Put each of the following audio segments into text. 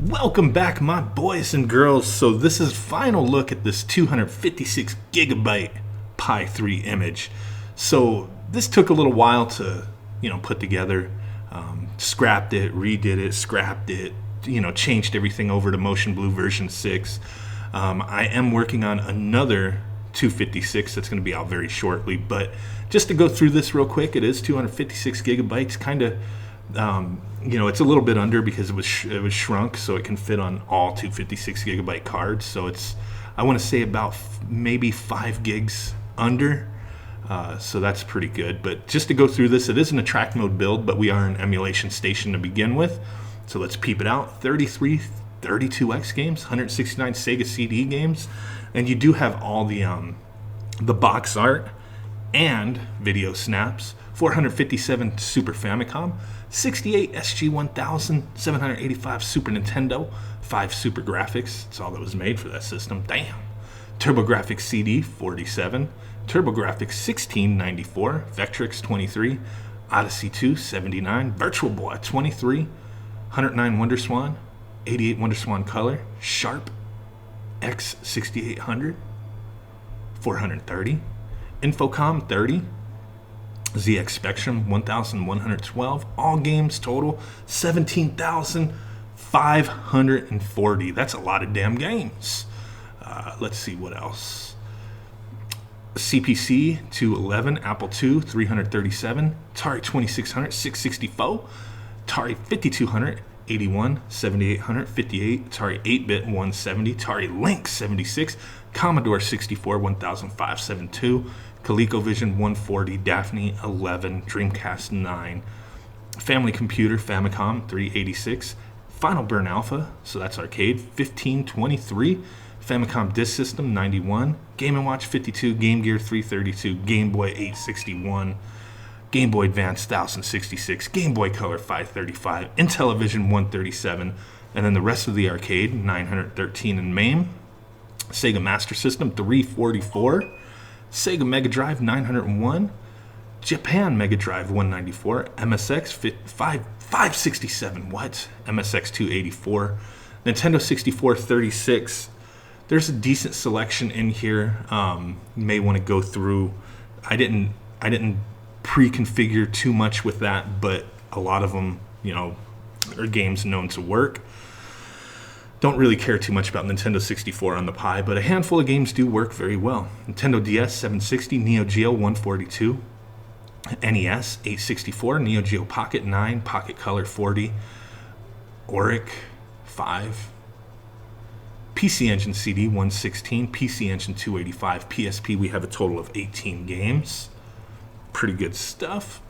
Welcome back, my boys and girls. So this is final look at this 256 gigabyte Pi3 image. So this took a little while to, put together. Scrapped it, redid it, scrapped it, changed everything over to Motion Blue version 6. I am working on another 256 that's going to be out very shortly. But just to go through this real quick, it is 256 gigabytes, kind of. It's a little bit under because it was shrunk, so it can fit on all 256 gigabyte cards. So I want to say about maybe 5 gigs under. So that's pretty good. But just to go through this, it is an attract mode build, but we are an emulation station to begin with. So let's peep it out. 33 32X games, 169 SEGA CD games, and you do have all the box art and video snaps. 457 Super Famicom, 68 SG-1000, 785 Super Nintendo, 5 Super Graphics. That's all that was made for that system. Damn. TurboGrafx CD, 47. TurboGrafx 1694. Vectrix, 23. Odyssey 2, 79. Virtual Boy, 23. 109 WonderSwan, 88 WonderSwan Color. Sharp X6800, 430. Infocom, 30. ZX Spectrum 1112, all games total 17,540. That's a lot of damn games. Let's see what else. CPC 211, Apple II 337, Atari 2600, 664, Atari 5200, 81, 7800, 58, Atari 8-bit 170, Atari Lynx 76, Commodore 64 1572, ColecoVision 140, Daphne 11, Dreamcast 9, Family Computer Famicom 386, Final Burn Alpha, so that's arcade, 1523, Famicom Disk System 91, Game & Watch 52, Game Gear 332, Game Boy 861, Game Boy Advance 1066, Game Boy Color 535, Intellivision 137, and then the rest of the arcade, 913 in MAME, Sega Master System 344, Sega Mega Drive 901, Japan Mega Drive 194, MSX 567, what? MSX 284, Nintendo 64 36. There's a decent selection in here. You may want to go through. I didn't pre-configure too much with that, but a lot of them, are games known to work. Don't really care too much about Nintendo 64 on the Pi, but a handful of games do work very well. Nintendo DS 760, Neo Geo 142, NES 864, Neo Geo Pocket 9, Pocket Color 40, Auric 5, PC Engine CD 116, PC Engine 285, PSP we have a total of 18 games. Pretty good stuff.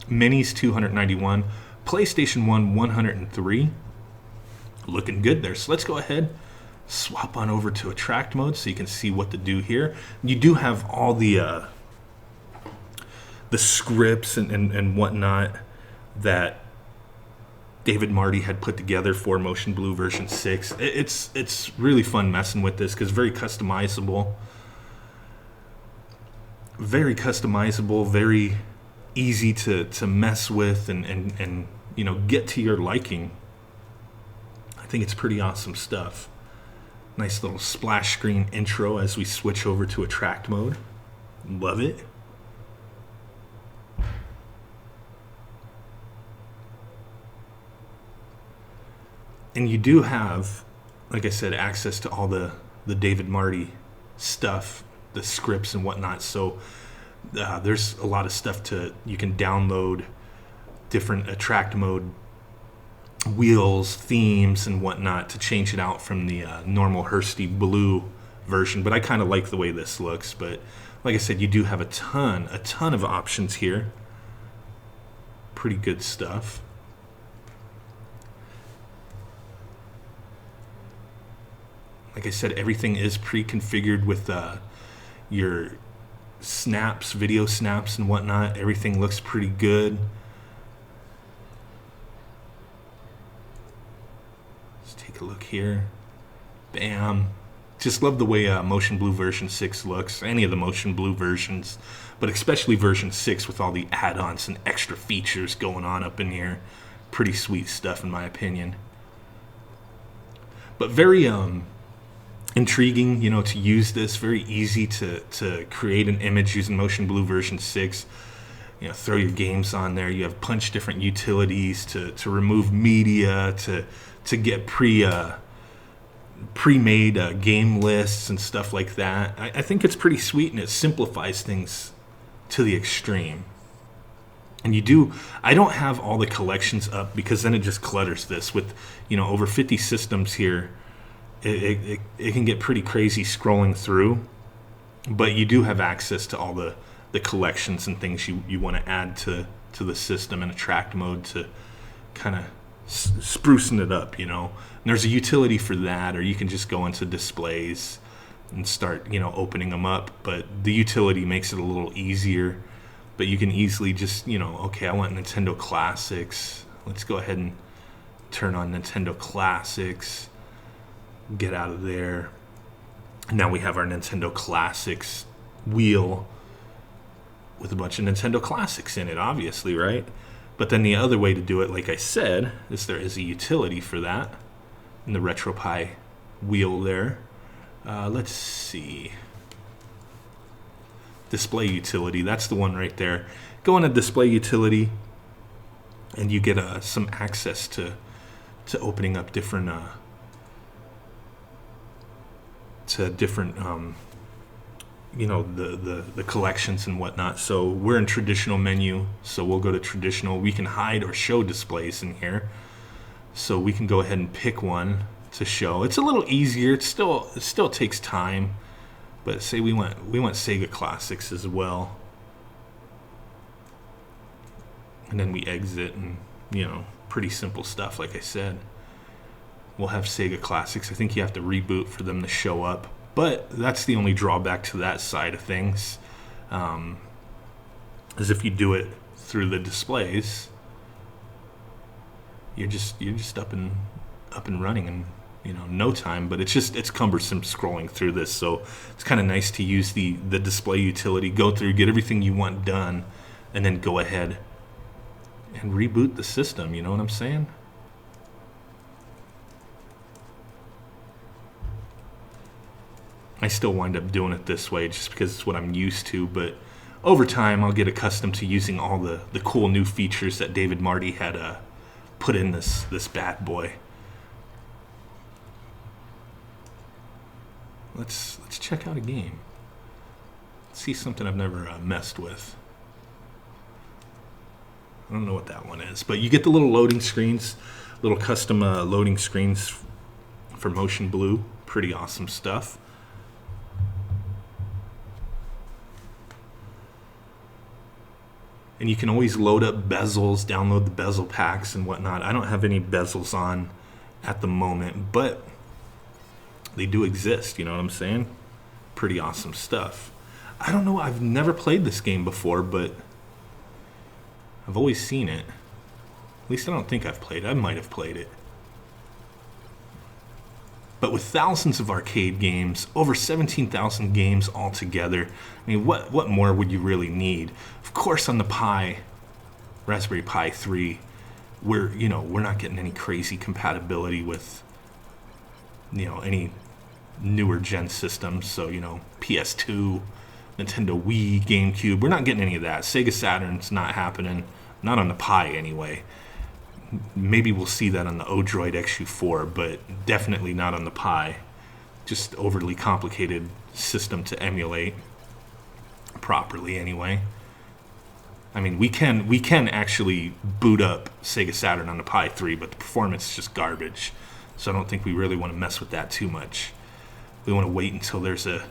Minis 291, PlayStation 1 103. Looking good there. So let's go ahead, swap on over to attract mode so you can see what to do here. You do have all the scripts and whatnot that David Marty had put together for Motion Blue version 6. It's really fun messing with this because very customizable. Very customizable, very easy to mess with and get to your liking. I think it's pretty awesome stuff. Nice little splash screen intro as we switch over to attract mode. Love it. And you do have, like I said, access to all the David Marty stuff, the scripts and whatnot. So there's a lot of stuff you can download, different attract mode wheels, themes, and whatnot to change it out from the normal Hursty blue version. But I kind of like the way this looks. But like I said, you do have a ton of options here. Pretty good stuff. Like I said, everything is pre-configured with your snaps, video snaps, and whatnot. Everything looks pretty good. Let's take a look here. Bam. Just love the way Motion Blue version 6 looks. Any of the Motion Blue versions, but especially version 6 with all the add-ons and extra features going on up in here. Pretty sweet stuff in my opinion. but very intriguing, you know, to use this. Very easy to create an image using Motion Blue version 6. You know, throw your games on there. You have a bunch of different utilities to remove media, to get pre-made game lists and stuff like that. I think it's pretty sweet, and it simplifies things to the extreme. And I don't have all the collections up because then it just clutters this with, you know, over 50 systems here. It can get pretty crazy scrolling through, but you do have access to all the collections and things you want to add to the system in attract mode to kind of sprucing it up, you know. And there's a utility for that, or you can just go into displays and start, you know, opening them up. But the utility makes it a little easier. But you can easily just, you know, okay, I want Nintendo Classics. Let's go ahead and turn on Nintendo Classics. Get out of there. Now we have our Nintendo Classics wheel with a bunch of Nintendo Classics in it, obviously, right? But then the other way to do it, like I said, is there is a utility for that in the RetroPie wheel there. Let's see. Display utility, that's the one right there. Go into display utility and you get some access to opening up different you know, the collections and whatnot. So we're in traditional menu, so we'll go to traditional. We can hide or show displays in here, so we can go ahead and pick one to show. It's a little easier. It still takes time. But say we want SEGA Classics as well, and then we exit, and, you know, pretty simple stuff. Like I said, we'll have SEGA Classics. I think you have to reboot for them to show up, but that's the only drawback to that side of things, is if you do it through the displays, you're just up and running in, you know, no time. But it's cumbersome scrolling through this, so it's kind of nice to use the display utility, go through, get everything you want done, and then go ahead and reboot the system. You know what I'm saying? I still wind up doing it this way just because it's what I'm used to, but over time I'll get accustomed to using all the cool new features that David Marty had put in this bad boy. Let's check out a game. See something I've never messed with. I don't know what that one is, but you get the little loading screens, little custom loading screens for Motion Blue. Pretty awesome stuff. And you can always load up bezels, download the bezel packs and whatnot. I don't have any bezels on at the moment, but they do exist, you know what I'm saying? Pretty awesome stuff. I don't know, I've never played this game before, but I've always seen it. At least I don't think I've played it. I might have played it. But with thousands of arcade games, over 17,000 games altogether, I mean, what more would you really need? Of course, on the Raspberry Pi 3, we're not getting any crazy compatibility with, you know, any newer gen systems. So, you know, PS2, Nintendo Wii, GameCube, we're not getting any of that. Sega Saturn's not happening, not on the Pi anyway. Maybe we'll see that on the Odroid XU4, but definitely not on the Pi. Just overly complicated system to emulate properly anyway. I mean, we can actually boot up Sega Saturn on the Pi 3, but the performance is just garbage. So I don't think we really want to mess with that too much. We want to wait until there's a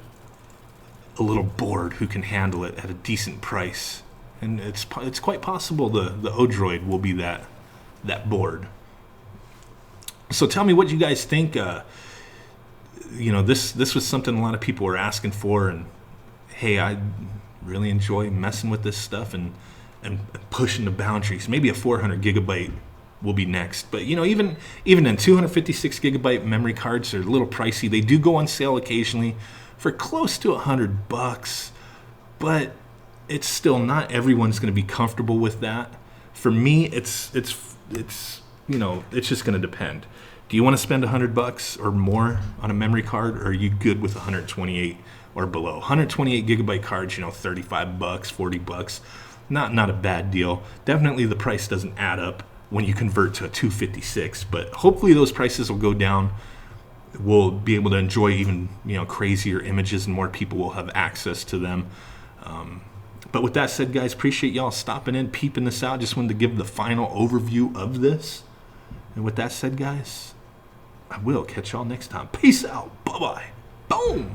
little board who can handle it at a decent price. And it's quite possible the Odroid will be that board. So tell me what you guys think. You know, this was something a lot of people were asking for, and hey, I really enjoy messing with this stuff and pushing the boundaries. Maybe a 400 gigabyte will be next, but you know, even then, 256 gigabyte memory cards are a little pricey. They do go on sale occasionally for close to $100, but it's still not everyone's going to be comfortable with that. For me, it's you know, it's just going to depend. Do you want to spend $100 or more on a memory card, or are you good with 128 or below? 128 gigabyte cards, you know, $35, $40. Not a bad deal. Definitely the price doesn't add up when you convert to a 256, but hopefully those prices will go down. We'll be able to enjoy even, you know, crazier images, and more people will have access to them. But with that said, guys, appreciate y'all stopping in, peeping this out. Just wanted to give the final overview of this. And with that said, guys, I will catch y'all next time. Peace out. Bye-bye. Boom.